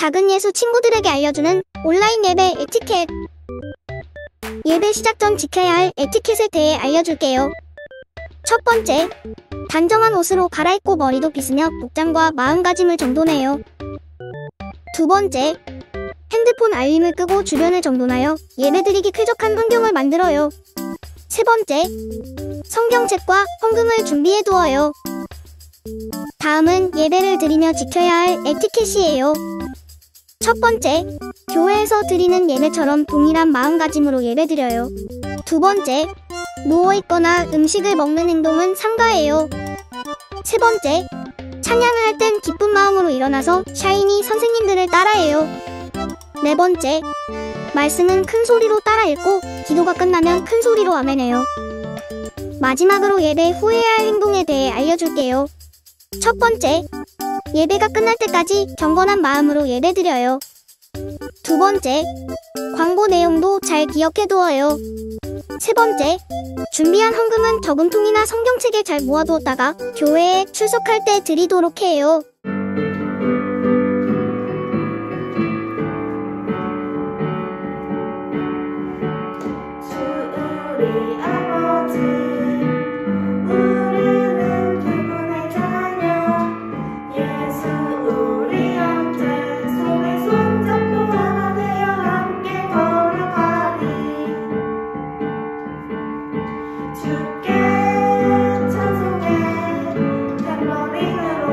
작은 예수 친구들에게 알려주는 온라인 예배 에티켓. 예배 시작 전 지켜야 할 에티켓에 대해 알려줄게요. 첫 번째, 단정한 옷으로 갈아입고 머리도 빗으며 복장과 마음가짐을 정돈해요. 두 번째, 핸드폰 알림을 끄고 주변을 정돈하여 예배드리기 쾌적한 환경을 만들어요. 세 번째, 성경책과 헌금을 준비해두어요. 다음은 예배를 드리며 지켜야 할 에티켓이에요. 첫 번째, 교회에서 드리는 예배처럼 동일한 마음가짐으로 예배드려요. 두 번째, 누워있거나 음식을 먹는 행동은 삼가해요. 세 번째, 찬양을 할 땐 기쁜 마음으로 일어나서 샤이니 선생님들을 따라해요. 네 번째, 말씀은 큰 소리로 따라 읽고 기도가 끝나면 큰 소리로 아멘해요. 마지막으로 예배 후에야 할 행동에 대해 알려줄게요. 첫 번째, 예배가 끝날 때까지 경건한 마음으로 예배드려요. 두 번째, 광고 내용도 잘 기억해두어요. 세 번째, 준비한 헌금은 저금통이나 성경책에 잘 모아두었다가 교회에 출석할 때 드리도록 해요. 우리 아버지, 우리는 그분의 자녀. 예수 우리 형제, 손에 손잡고 하나 되어 함께 걸어가리. 주께 찬송해 탬버린으로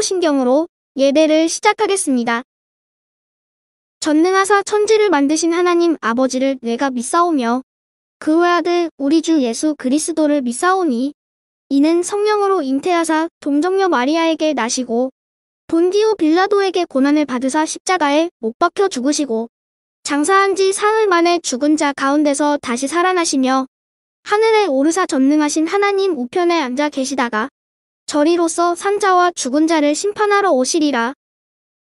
사도신경으로 예배를 시작하겠습니다. 전능하사 천지를 만드신 하나님 아버지를 내가 믿사오며 그 외아들 우리 주 예수 그리스도를 믿사오니 이는 성령으로 잉태하사 동정녀 마리아에게 나시고 본디오 빌라도에게 고난을 받으사 십자가에 못 박혀 죽으시고 장사한 지 사흘 만에 죽은 자 가운데서 다시 살아나시며 하늘에 오르사 전능하신 하나님 우편에 앉아 계시다가 저리로서 산자와 죽은 자를 심판하러 오시리라.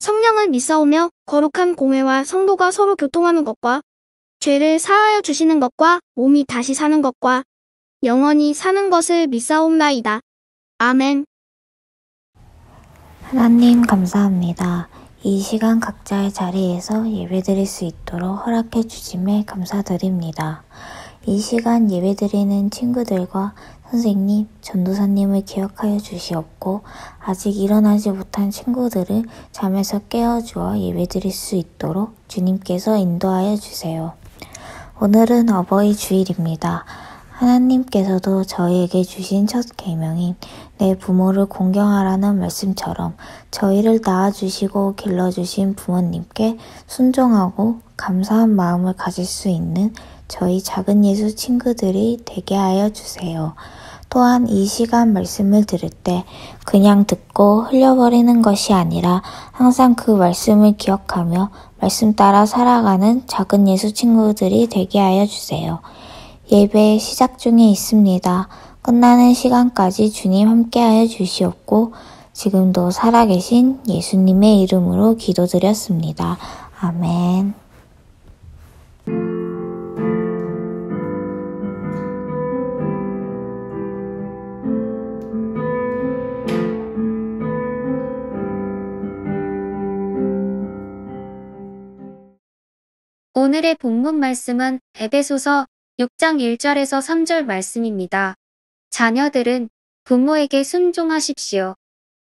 성령을 믿사오며 거룩한 공회와 성도가 서로 교통하는 것과 죄를 사하여 주시는 것과 몸이 다시 사는 것과 영원히 사는 것을 믿사옵나이다. 아멘. 하나님 감사합니다. 이 시간 각자의 자리에서 예배드릴 수 있도록 허락해 주심에 감사드립니다. 이 시간 예배드리는 친구들과 선생님, 전도사님을 기억하여 주시옵고 아직 일어나지 못한 친구들을 잠에서 깨워주어 예배드릴 수 있도록 주님께서 인도하여 주세요. 오늘은 어버이 주일입니다. 하나님께서도 저희에게 주신 첫 계명인 내 부모를 공경하라는 말씀처럼 저희를 낳아주시고 길러주신 부모님께 순종하고 감사한 마음을 가질 수 있는 저희 작은 예수 친구들이 되게 하여 주세요. 또한 이 시간 말씀을 들을 때 그냥 듣고 흘려버리는 것이 아니라 항상 그 말씀을 기억하며 말씀 따라 살아가는 작은 예수 친구들이 되게 하여 주세요. 예배 시작 중에 있습니다. 끝나는 시간까지 주님 함께하여 주시옵고 지금도 살아계신 예수님의 이름으로 기도드렸습니다. 아멘. 오늘의 본문 말씀은 에베소서 6장 1절에서 3절 말씀입니다. 자녀들은 부모에게 순종하십시오.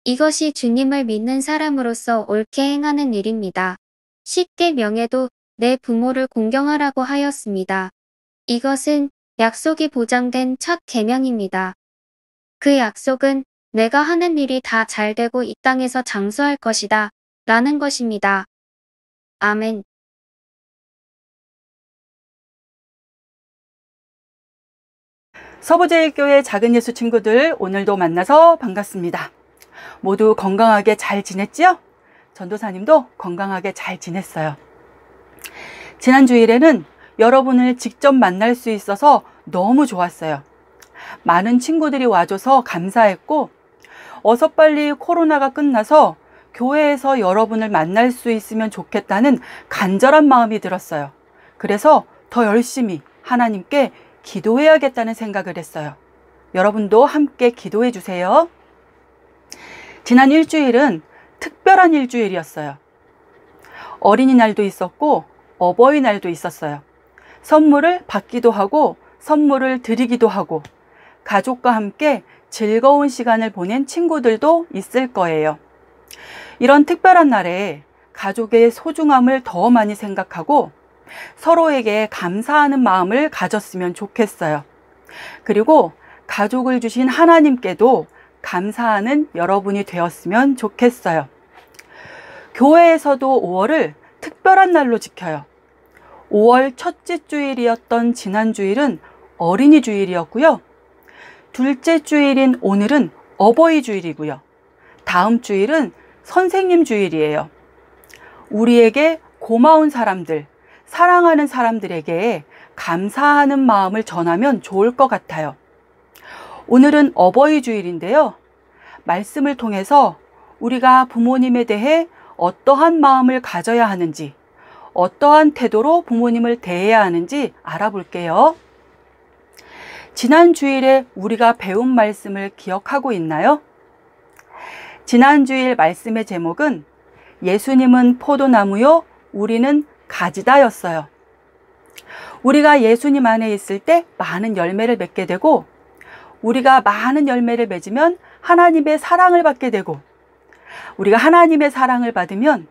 이것이 주님을 믿는 사람으로서 옳게 행하는 일입니다. 10계명에도 내 부모를 공경하라고 하였습니다. 이것은 약속이 보장된 첫 계명입니다. 그 약속은 내가 하는 일이 다 잘되고 이 땅에서 장수할 것이다 라는 것입니다. 아멘. 서부제일교회 작은 예수 친구들 오늘도 만나서 반갑습니다. 모두 건강하게 잘 지냈지요? 전도사님도 건강하게 잘 지냈어요. 지난 주일에는 여러분을 직접 만날 수 있어서 너무 좋았어요. 많은 친구들이 와줘서 감사했고 어서 빨리 코로나가 끝나서 교회에서 여러분을 만날 수 있으면 좋겠다는 간절한 마음이 들었어요. 그래서 더 열심히 하나님께 기도해야겠다는 생각을 했어요. 여러분도 함께 기도해 주세요. 지난 일주일은 특별한 일주일이었어요. 어린이날도 있었고 어버이날도 있었어요. 선물을 받기도 하고 선물을 드리기도 하고 가족과 함께 즐거운 시간을 보낸 친구들도 있을 거예요. 이런 특별한 날에 가족의 소중함을 더 많이 생각하고 서로에게 감사하는 마음을 가졌으면 좋겠어요. 그리고 가족을 주신 하나님께도 감사하는 여러분이 되었으면 좋겠어요. 교회에서도 5월을 특별한 날로 지켜요. 5월 첫째 주일이었던 지난 주일은 어린이 주일이었고요. 둘째 주일인 오늘은 어버이 주일이고요. 다음 주일은 선생님 주일이에요. 우리에게 고마운 사람들, 사랑하는 사람들에게 감사하는 마음을 전하면 좋을 것 같아요. 오늘은 어버이 주일인데요. 말씀을 통해서 우리가 부모님에 대해 어떠한 마음을 가져야 하는지, 어떠한 태도로 부모님을 대해야 하는지 알아볼게요. 지난 주일에 우리가 배운 말씀을 기억하고 있나요? 지난 주일 말씀의 제목은 예수님은 포도나무요, 우리는 가지다였어요. 우리가 예수님 안에 있을 때 많은 열매를 맺게 되고 우리가 많은 열매를 맺으면 하나님의 사랑을 받게 되고 우리가 하나님의 사랑을 받으면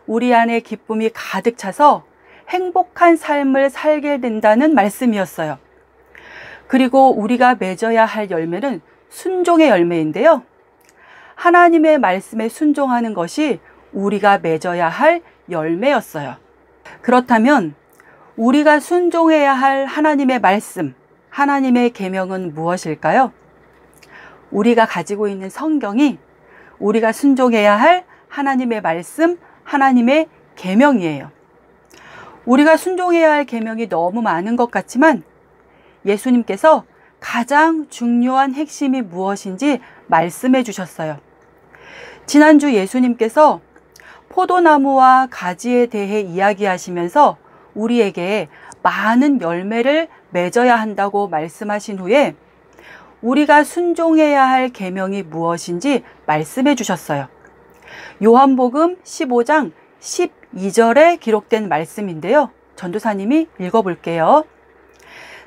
우리 안에 기쁨이 가득 차서 행복한 삶을 살게 된다는 말씀이었어요. 그리고 우리가 맺어야 할 열매는 순종의 열매인데요. 하나님의 말씀에 순종하는 것이 우리가 맺어야 할 열매였어요. 그렇다면 우리가 순종해야 할 하나님의 말씀, 하나님의 계명은 무엇일까요? 우리가 가지고 있는 성경이 우리가 순종해야 할 하나님의 말씀, 하나님의 계명이에요. 우리가 순종해야 할 계명이 너무 많은 것 같지만 예수님께서 가장 중요한 핵심이 무엇인지 말씀해 주셨어요. 지난주 예수님께서 포도나무와 가지에 대해 이야기하시면서 우리에게 많은 열매를 맺어야 한다고 말씀하신 후에 우리가 순종해야 할 계명이 무엇인지 말씀해 주셨어요. 요한복음 15장 12절에 기록된 말씀인데요. 전도사님이 읽어볼게요.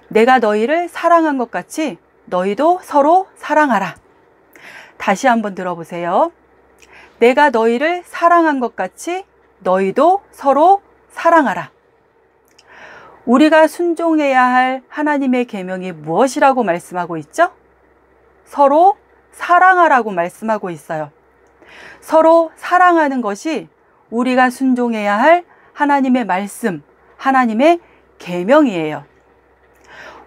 내가 너희를 사랑한 것 같이 너희도 서로 사랑하라. 다시 한번 들어보세요. 내가 너희를 사랑한 것 같이 너희도 서로 사랑하라. 우리가 순종해야 할 하나님의 계명이 무엇이라고 말씀하고 있죠? 서로 사랑하라고 말씀하고 있어요. 서로 사랑하는 것이 우리가 순종해야 할 하나님의 말씀, 하나님의 계명이에요.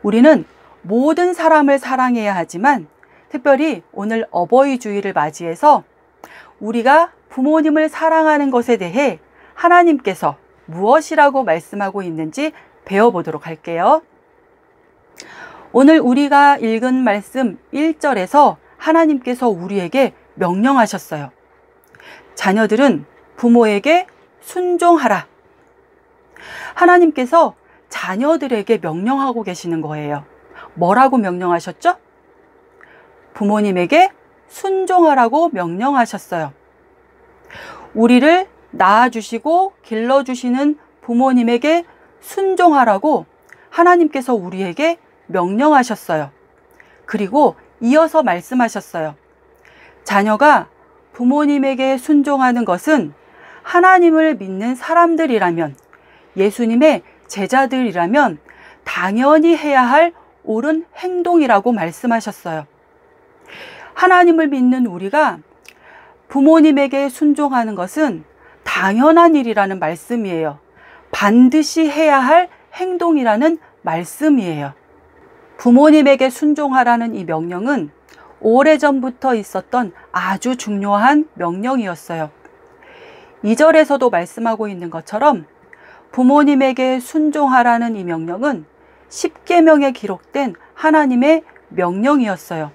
우리는 모든 사람을 사랑해야 하지만 특별히 오늘 어버이 주일을 맞이해서 우리가 부모님을 사랑하는 것에 대해 하나님께서 무엇이라고 말씀하고 있는지 배워보도록 할게요. 오늘 우리가 읽은 말씀 1절에서 하나님께서 우리에게 명령하셨어요. 자녀들은 부모에게 순종하라. 하나님께서 자녀들에게 명령하고 계시는 거예요. 뭐라고 명령하셨죠? 부모님에게 순종하라고 명령하셨어요. 우리를 낳아주시고 길러주시는 부모님에게 순종하라고 하나님께서 우리에게 명령하셨어요. 그리고 이어서 말씀하셨어요. 자녀가 부모님에게 순종하는 것은 하나님을 믿는 사람들이라면, 예수님의 제자들이라면 당연히 해야 할 옳은 행동이라고 말씀하셨어요. 하나님을 믿는 우리가 부모님에게 순종하는 것은 당연한 일이라는 말씀이에요. 반드시 해야 할 행동이라는 말씀이에요. 부모님에게 순종하라는 이 명령은 오래전부터 있었던 아주 중요한 명령이었어요. 2절에서도 말씀하고 있는 것처럼 부모님에게 순종하라는 이 명령은 십계명에 기록된 하나님의 명령이었어요.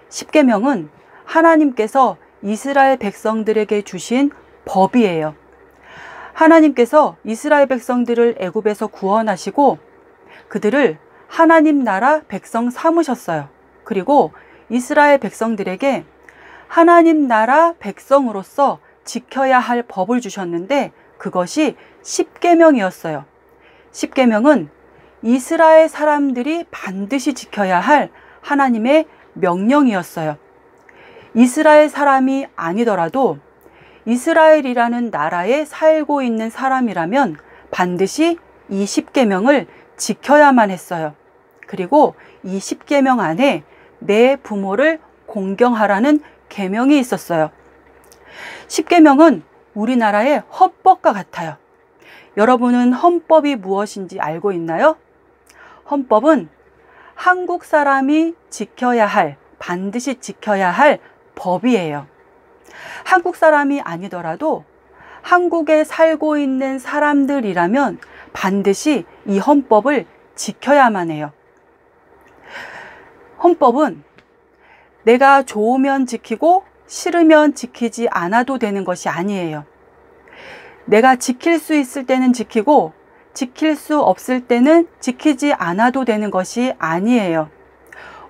십계명은 하나님께서 이스라엘 백성들에게 주신 법이에요. 하나님께서 이스라엘 백성들을 애굽에서 구원하시고 그들을 하나님 나라 백성 삼으셨어요. 그리고 이스라엘 백성들에게 하나님 나라 백성으로서 지켜야 할 법을 주셨는데 그것이 십계명이었어요. 십계명은 이스라엘 사람들이 반드시 지켜야 할 하나님의 명령이었어요. 이스라엘 사람이 아니더라도 이스라엘이라는 나라에 살고 있는 사람이라면 반드시 이 십계명을 지켜야만 했어요. 그리고 이 십계명 안에 내 부모를 공경하라는 계명이 있었어요. 십계명은 우리나라의 헌법과 같아요. 여러분은 헌법이 무엇인지 알고 있나요? 헌법은 한국 사람이 지켜야 할, 반드시 지켜야 할 법이에요. 한국 사람이 아니더라도 한국에 살고 있는 사람들이라면 반드시 이 헌법을 지켜야만 해요. 헌법은 내가 좋으면 지키고 싫으면 지키지 않아도 되는 것이 아니에요. 내가 지킬 수 있을 때는 지키고 지킬 수 없을 때는 지키지 않아도 되는 것이 아니에요.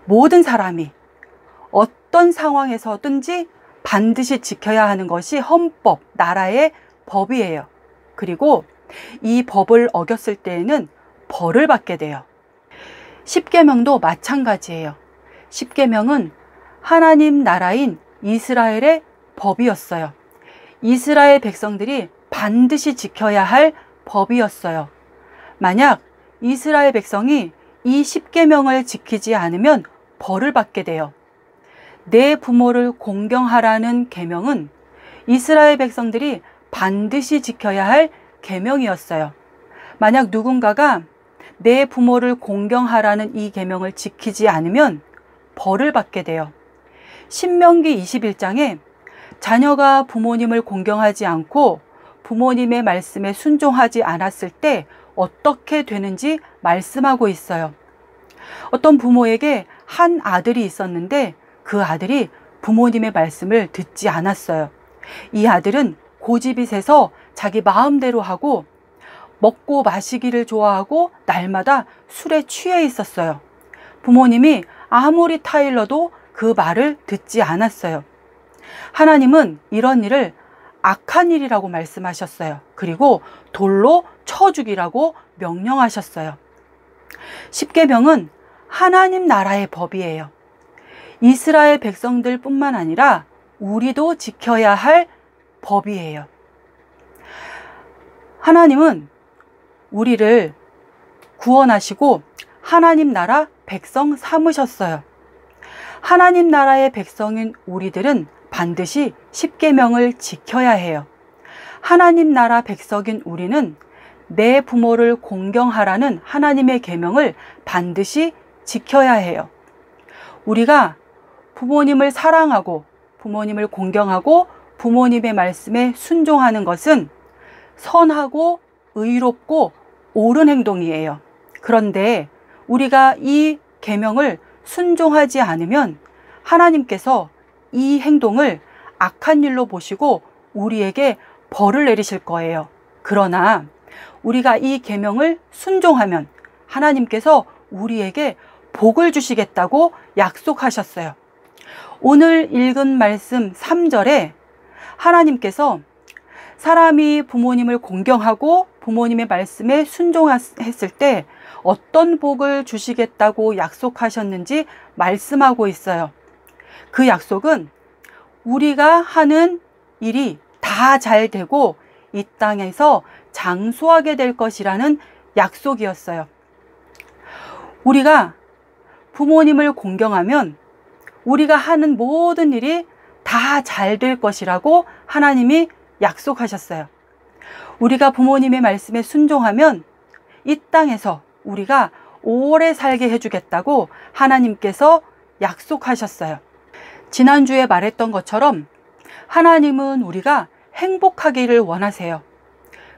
모든 사람이 어떤 상황에서든지 반드시 지켜야 하는 것이 헌법, 나라의 법이에요. 그리고 이 법을 어겼을 때에는 벌을 받게 돼요. 십계명도 마찬가지예요. 십계명은 하나님 나라인 이스라엘의 법이었어요. 이스라엘 백성들이 반드시 지켜야 할 법이었어요. 만약 이스라엘 백성이 이 십계명을 지키지 않으면 벌을 받게 돼요. 내 부모를 공경하라는 계명은 이스라엘 백성들이 반드시 지켜야 할 계명이었어요. 만약 누군가가 내 부모를 공경하라는 이 계명을 지키지 않으면 벌을 받게 돼요. 신명기 21장에 자녀가 부모님을 공경하지 않고 부모님의 말씀에 순종하지 않았을 때 어떻게 되는지 말씀하고 있어요. 어떤 부모에게 한 아들이 있었는데 그 아들이 부모님의 말씀을 듣지 않았어요. 이 아들은 고집이 세서 자기 마음대로 하고 먹고 마시기를 좋아하고 날마다 술에 취해 있었어요. 부모님이 아무리 타일러도 그 말을 듣지 않았어요. 하나님은 이런 일을 악한 일이라고 말씀하셨어요. 그리고 돌로 쳐 죽이라고 명령하셨어요. 십계명은 하나님 나라의 법이에요. 이스라엘 백성들 뿐만 아니라 우리도 지켜야 할 법이에요. 하나님은 우리를 구원하시고 하나님 나라 백성 삼으셨어요. 하나님 나라의 백성인 우리들은 반드시 십계명을 지켜야 해요. 하나님 나라 백성인 우리는 내 부모를 공경하라는 하나님의 계명을 반드시 지켜야 해요. 우리가 부모님을 사랑하고 부모님을 공경하고 부모님의 말씀에 순종하는 것은 선하고 의롭고 옳은 행동이에요. 그런데 우리가 이 계명을 순종하지 않으면 하나님께서 이 행동을 악한 일로 보시고 우리에게 벌을 내리실 거예요. 그러나 우리가 이 계명을 순종하면 하나님께서 우리에게 복을 주시겠다고 약속하셨어요. 오늘 읽은 말씀 3절에 하나님께서 사람이 부모님을 공경하고 부모님의 말씀에 순종했을 때 어떤 복을 주시겠다고 약속하셨는지 말씀하고 있어요. 그 약속은 우리가 하는 일이 다 잘 되고 이 땅에서 장수하게 될 것이라는 약속이었어요. 우리가 부모님을 공경하면 우리가 하는 모든 일이 다 잘 될 것이라고 하나님이 약속하셨어요. 우리가 부모님의 말씀에 순종하면 이 땅에서 우리가 오래 살게 해주겠다고 하나님께서 약속하셨어요. 지난주에 말했던 것처럼 하나님은 우리가 행복하기를 원하세요.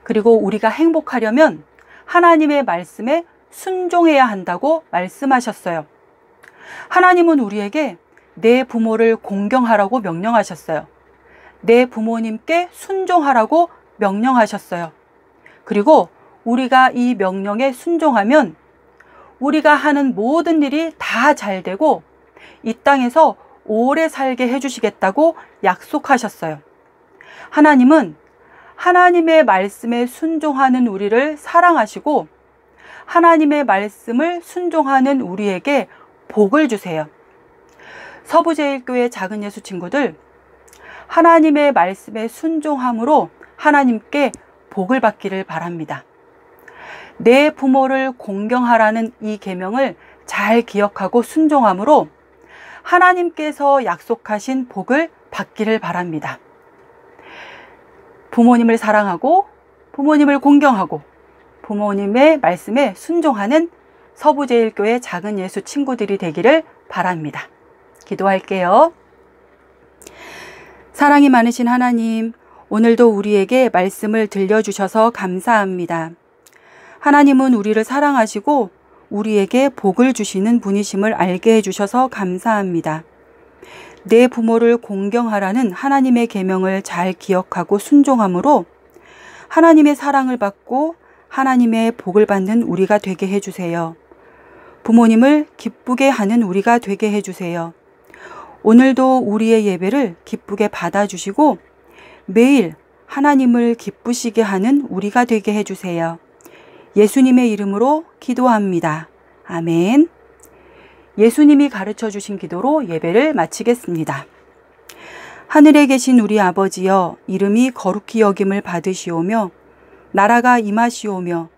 그리고 우리가 행복하려면 하나님의 말씀에 순종해야 한다고 말씀하셨어요. 하나님은 우리에게 내 부모를 공경하라고 명령하셨어요. 내 부모님께 순종하라고 명령하셨어요. 그리고 우리가 이 명령에 순종하면 우리가 하는 모든 일이 다 잘 되고 이 땅에서 오래 살게 해주시겠다고 약속하셨어요. 하나님은 하나님의 말씀에 순종하는 우리를 사랑하시고 하나님의 말씀을 순종하는 우리에게 복을 주세요. 서부제일교회 작은 예수 친구들, 하나님의 말씀에 순종함으로 하나님께 복을 받기를 바랍니다. 내 부모를 공경하라는 이 계명을 잘 기억하고 순종함으로 하나님께서 약속하신 복을 받기를 바랍니다. 부모님을 사랑하고 부모님을 공경하고 부모님의 말씀에 순종하는 서부제일교회 작은 예수 친구들이 되기를 바랍니다. 기도할게요. 사랑이 많으신 하나님, 오늘도 우리에게 말씀을 들려주셔서 감사합니다. 하나님은 우리를 사랑하시고 우리에게 복을 주시는 분이심을 알게 해주셔서 감사합니다. 내 부모를 공경하라는 하나님의 계명을 잘 기억하고 순종함으로 하나님의 사랑을 받고 하나님의 복을 받는 우리가 되게 해주세요. 부모님을 기쁘게 하는 우리가 되게 해주세요. 오늘도 우리의 예배를 기쁘게 받아주시고 매일 하나님을 기쁘시게 하는 우리가 되게 해주세요. 예수님의 이름으로 기도합니다. 아멘. 예수님이 가르쳐 주신 기도로 예배를 마치겠습니다. 하늘에 계신 우리 아버지여, 이름이 거룩히 여김을 받으시오며 나라가 임하시오며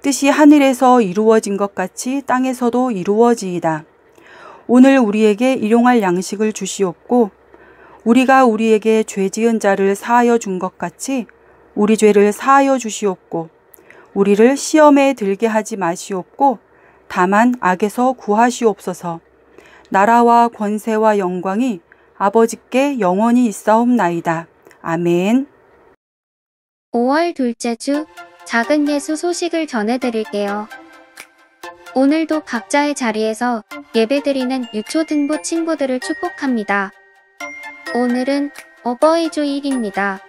뜻이 하늘에서 이루어진 것 같이 땅에서도 이루어지이다. 오늘 우리에게 일용할 양식을 주시옵고 우리가 우리에게 죄 지은 자를 사하여 준 것 같이 우리 죄를 사하여 주시옵고 우리를 시험에 들게 하지 마시옵고 다만 악에서 구하시옵소서. 나라와 권세와 영광이 아버지께 영원히 있사옵나이다. 아멘. 5월 둘째 주 작은 예수 소식을 전해드릴게요. 오늘도 각자의 자리에서 예배드리는 유초등부 친구들을 축복합니다. 오늘은 어버이 주일입니다.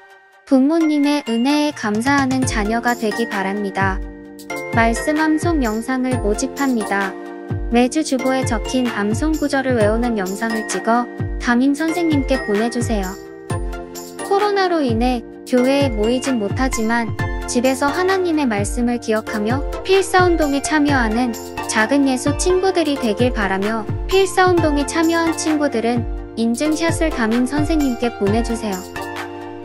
부모님의 은혜에 감사하는 자녀가 되기 바랍니다. 말씀 암송 영상을 모집합니다. 매주 주보에 적힌 암송 구절을 외우는 영상을 찍어 담임 선생님께 보내주세요. 코로나로 인해 교회에 모이진 못하지만 집에서 하나님의 말씀을 기억하며 필사운동에 참여하는 작은 예수 친구들이 되길 바라며 필사운동에 참여한 친구들은 인증샷을 담임 선생님께 보내주세요.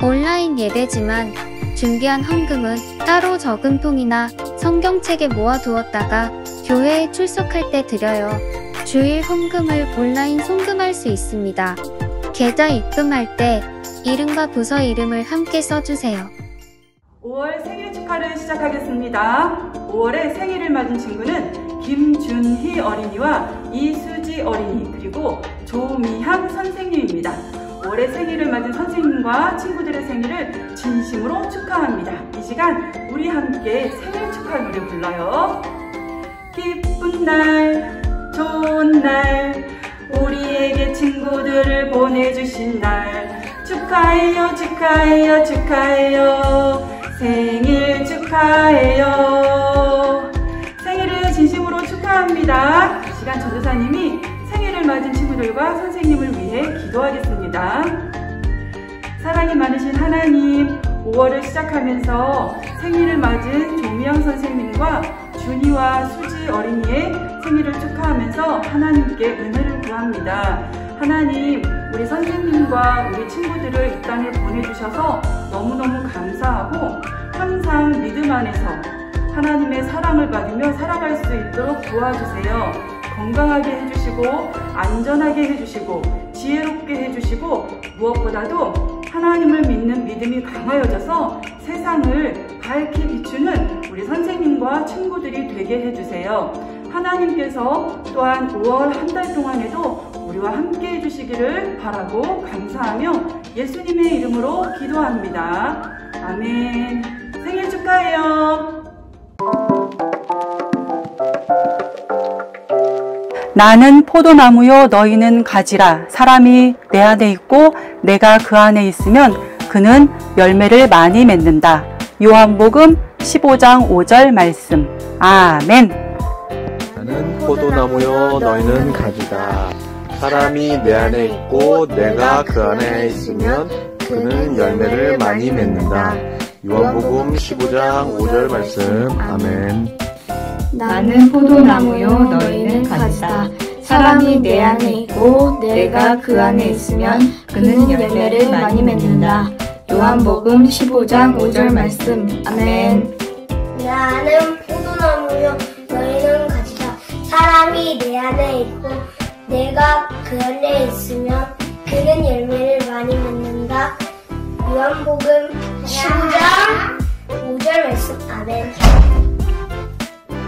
온라인 예배지만 준비한 헌금은 따로 저금통이나 성경책에 모아두었다가 교회에 출석할 때 드려요. 주일 헌금을 온라인 송금할 수 있습니다. 계좌 입금할 때 이름과 부서 이름을 함께 써주세요. 5월 생일 축하를 시작하겠습니다. 5월에 생일을 맞은 친구는 김준희 어린이와 이수지 어린이 그리고 조미향 선생님입니다. 5월에 생일을 맞은 선생님과 친구들의 생일을 진심으로 축하합니다. 이 시간 우리 함께 생일 축하 노래 불러요. 기쁜 날 좋은 날 우리에게 친구들을 보내주신 날 축하해요 축하해요 축하해요 생일 축하해요. 생일을 진심으로 축하합니다. 이 시간 전도사님이 생일을 맞은 친구들과 선생님을 위해 기도하겠습니다. 사랑이 많으신 하나님, 5월을 시작하면서 생일을 맞은 조미영 선생님과 준이와 수지 어린이의 생일을 축하하면서 하나님께 은혜를 구합니다. 하나님, 우리 선생님과 우리 친구들을 이 땅에 보내주셔서 너무너무 감사하고 항상 믿음 안에서 하나님의 사랑을 받으며 살아갈 수 있도록 도와주세요. 건강하게 해주시고 안전하게 해주시고 지혜롭게 해주시고 무엇보다도 하나님을 믿는 믿음이 강하여져서 세상을 밝게 비추는 우리 선생님과 친구들이 되게 해주세요. 하나님께서 또한 5월 한 달 동안에도 우리와 함께 해주시기를 바라고 감사하며 예수님의 이름으로 기도합니다. 아멘. 생일 축하해요. 나는 포도나무요 너희는 가지라. 사람이 내 안에 있고 내가 그 안에 있으면 그는 열매를 많이 맺는다. 요한복음 15장 5절 말씀. 아멘. 나는 포도나무요 너희는 가지다. 사람이 내 안에 있고 내가 그 안에 있으면 그는 열매를 많이 맺는다. 요한복음 15장 5절 말씀. 아멘. 나는 포도나무요 너희는 가지다. 사람이 내 안에 있고 내가 그 안에 있으면 그는 열매를 많이 맺는다. 요한복음 15장 5절 말씀. 아멘. 나는 포도나무요 너희는 가지다. 사람이 내 안에 있고 내가 그 안에 있으면 그는 열매를 많이 맺는다. 요한복음 15장 5절 말씀. 아멘.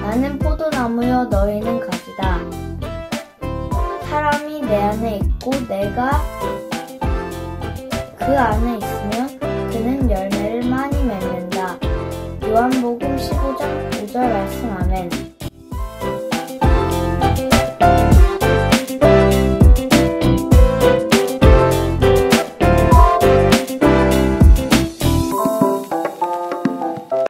나는 포도나무요 너희는 가지다. 사람이 내 안에 있고 내가 그 안에 있으면 그는 열매를 많이 맺는다. 요한복음 15장 5절 말씀.